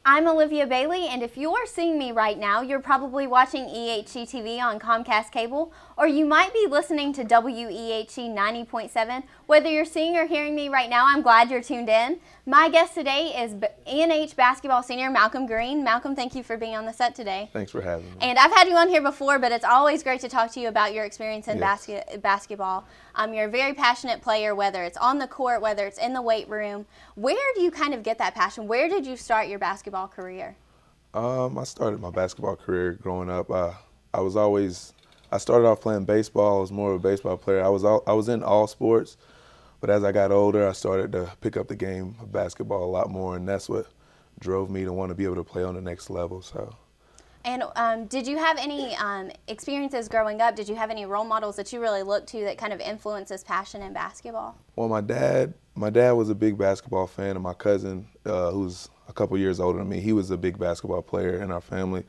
I'm Olivia Bailey, and if you're seeing me right now, you're probably watching EHC-TV on Comcast Cable, or you might be listening to WEHC 90.7. Whether you're seeing or hearing me right now, I'm glad you're tuned in. My guest today is ENH basketball senior Malcolm Green. Malcolm, thank you for being on the set today. Thanks for having me. And I've had you on here before, but it's always great to talk to you about your experience in basketball. You're a very passionate player, whether it's on the court, whether it's in the weight room. Where do you kind of get that passion? Where did you start your basketball career? I started my basketball career growing up. I started off playing baseball. I was more of a baseball player. I was in all sports, but as I got older, I started to pick up the game of basketball a lot more, and that's what drove me to want to be able to play on the next level. So. And did you have any experiences growing up? Did you have any role models that you really looked to that kind of influenced this passion in basketball? Well, my dad was a big basketball fan, and my cousin, who's a couple years older than me, he was a big basketball player in our family.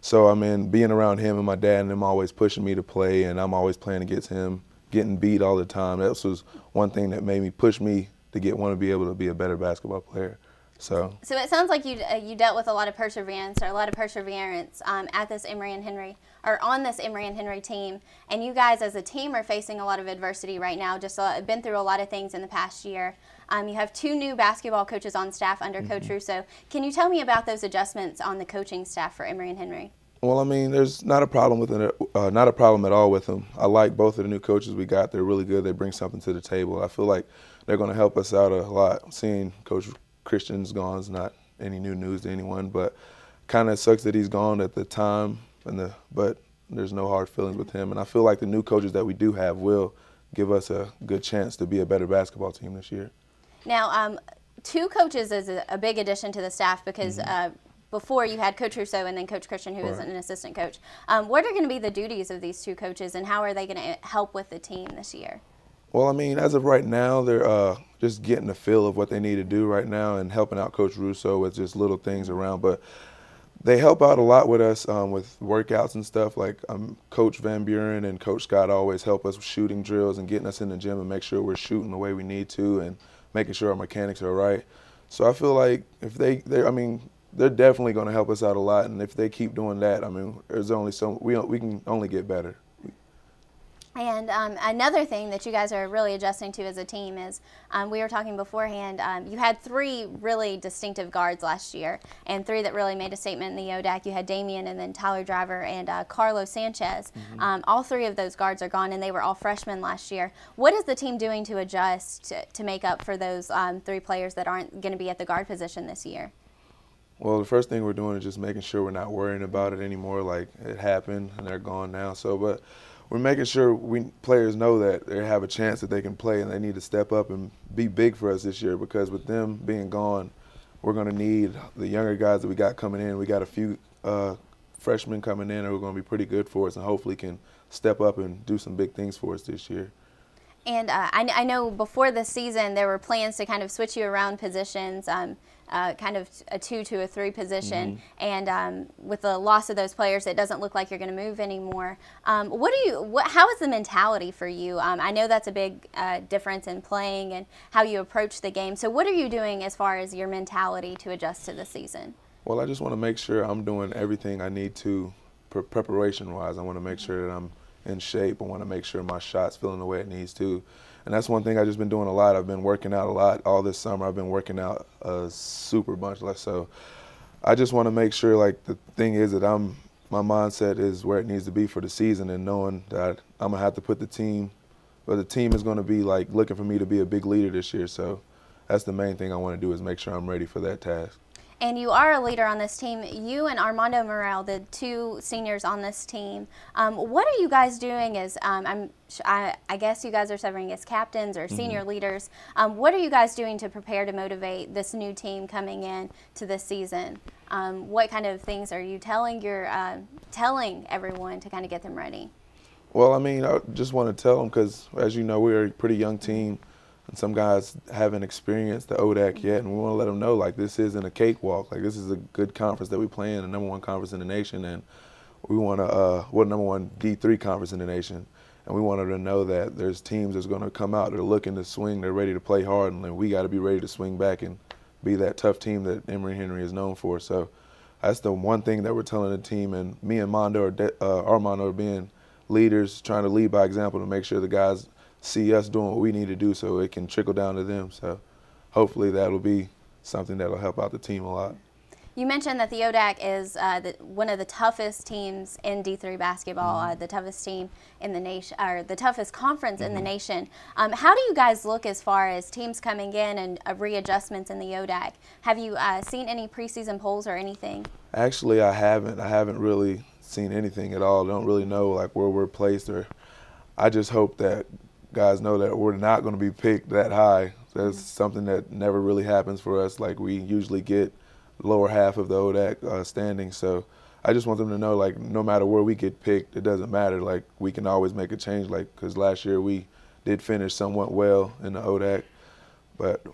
So, I mean, being around him and my dad and them always pushing me to play, and I'm always playing against him, getting beat all the time. That was one thing that made me push me to want to be able to be a better basketball player. So it sounds like you dealt with a lot of perseverance at this Emory and Henry, or on this Emory and Henry team, and you guys as a team are facing a lot of adversity right now. Just been through a lot of things in the past year. You have 2 new basketball coaches on staff under Coach Russo. Can you tell me about those adjustments on the coaching staff for Emory and Henry? Well, I mean, there's not a problem with it, not a problem at all with them. I like both of the new coaches we got. They're really good. They bring something to the table. I feel like they're going to help us out a lot. Seeing Coach Christian's gone is not any new news to anyone, but kind of sucks that he's gone at the time. But there's no hard feelings with him, and I feel like the new coaches that we do have will give us a good chance to be a better basketball team this year. Now, 2 coaches is a big addition to the staff because before you had Coach Russo and then Coach Christian, who was an assistant coach. What are going to be the duties of these 2 coaches, and how are they going to help with the team this year? Well, I mean, as of right now, they're just getting the feel of what they need to do right now and helping out Coach Russo with just little things around. But they help out a lot with us with workouts and stuff. Like Coach Van Buren and Coach Scott always help us with shooting drills and getting us in the gym and make sure we're shooting the way we need to and making sure our mechanics are right. So I feel like if they're definitely going to help us out a lot. And if they keep doing that, I mean, there's only we can only get better. And another thing that you guys are really adjusting to as a team is, we were talking beforehand, you had 3 really distinctive guards last year, and 3 that really made a statement in the ODAC. You had Damian and then Tyler Driver and Carlos Sanchez. All 3 of those guards are gone, and they were all freshmen last year. What is the team doing to adjust to make up for those 3 players that aren't going to be at the guard position this year? Well, the first thing we're doing is just making sure we're not worrying about it anymore. Like, it happened, and they're gone now. But we're making sure players know that they have a chance that they can play, and they need to step up and be big for us this year, because with them being gone, we're going to need the younger guys that we got coming in. We got a few freshmen coming in who are going to be pretty good for us and hopefully can step up and do some big things for us this year. And I know before the season there were plans to kind of switch you around positions, kind of a 2 to a 3 position, and with the loss of those players, it doesn't look like you're going to move anymore. How is the mentality for you? I know that's a big difference in playing and how you approach the game. So what are you doing as far as your mentality to adjust to the season? Well, I just want to make sure I'm doing everything I need to preparation-wise. I want to make sure that I'm in shape. I want to make sure my shot's feeling the way it needs to. And that's one thing I've just been doing a lot. I've been working out a lot all this summer. I've been working out a super bunch. So I just want to make sure, like, the thing is that my mindset is where it needs to be for the season, and knowing that I'm going to have to put the team is going to be, like, looking for me to be a big leader this year. So that's the main thing I want to do, is make sure I'm ready for that task. And you are a leader on this team. You and Armando Morel, the 2 seniors on this team, what are you guys doing as, I guess you guys are serving as captains or senior leaders. What are you guys doing to prepare to motivate this new team coming in to this season? What kind of things are you telling everyone to kind of get them ready? Well, I mean, I just want to tell them, because as you know, we're a pretty young team. And some guys haven't experienced the ODAC yet, and we want to let them know, like, this isn't a cakewalk. Like, this is a good conference that we play in, the #1 conference in the nation, and we want to, we're the #1 D3 conference in the nation, and we want them to know that there's teams that's going to come out, they're looking to swing, they're ready to play hard, and we got to be ready to swing back and be that tough team that Emory Henry is known for. So that's the one thing that we're telling the team, and me and Armando are being leaders, trying to lead by example to make sure the guys see us doing what we need to do so it can trickle down to them. So hopefully that'll be something that'll help out the team a lot. You mentioned that the ODAC is one of the toughest teams in D3 basketball, the toughest team in the nation, or the toughest conference in the nation. How do you guys look as far as teams coming in and readjustments in the ODAC? Have you seen any preseason polls or anything? Actually, I haven't. I haven't really seen anything at all. I don't really know like where we're placed, or I just hope that guys know that we're not going to be picked that high. That's something that never really happens for us. Like, we usually get lower half of the ODAC standings. So I just want them to know, like, no matter where we get picked, it doesn't matter. Like, we can always make a change. Like, because last year we did finish somewhat well in the ODAC, but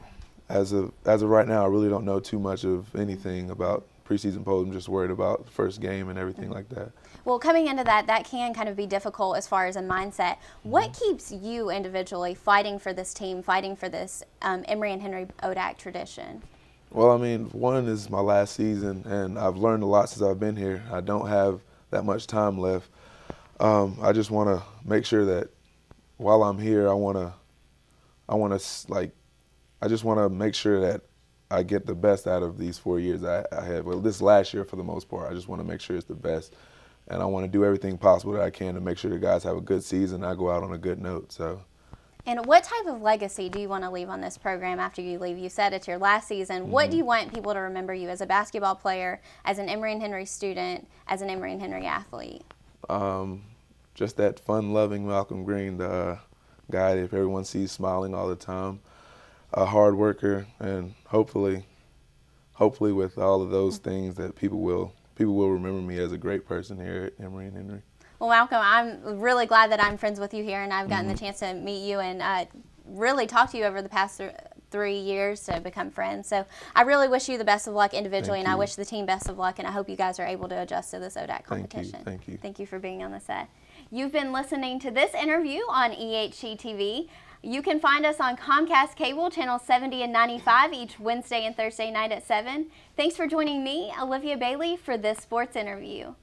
as of right now, I really don't know too much of anything about preseason polls. I'm just worried about the first game and everything like that. Well, coming into that can kind of be difficult as far as a mindset. What keeps you individually fighting for this team, fighting for this Emory and Henry ODAC tradition? Well, I mean, one is my last season, and I've learned a lot since I've been here. I don't have that much time left. I just want to make sure that while I'm here, I just want to make sure that I get the best out of these 4 years I had. Well, this last year for the most part, I just want to make sure it's the best, and I want to do everything possible that I can to make sure the guys have a good season. I go out on a good note. So. And what type of legacy do you want to leave on this program after you leave? You said it's your last season. What do you want people to remember you as a basketball player, as an Emory and Henry student, as an Emory and Henry athlete? Just that fun-loving Malcolm Green, the guy that everyone sees smiling all the time, a hard worker, and hopefully with all of those things that people will remember me as a great person here at Emory and Henry. Well, Malcolm, I'm really glad that I'm friends with you here, and I've gotten the chance to meet you and really talk to you over the past 3 years to become friends. So I really wish you the best of luck individually, and I wish the team best of luck, and I hope you guys are able to adjust to this ODAC competition. Thank you. Thank you for being on the set. You've been listening to this interview on EHC-TV. You can find us on Comcast Cable, channels 70 and 95, each Wednesday and Thursday night at 7. Thanks for joining me, Olivia Bailey, for this sports interview.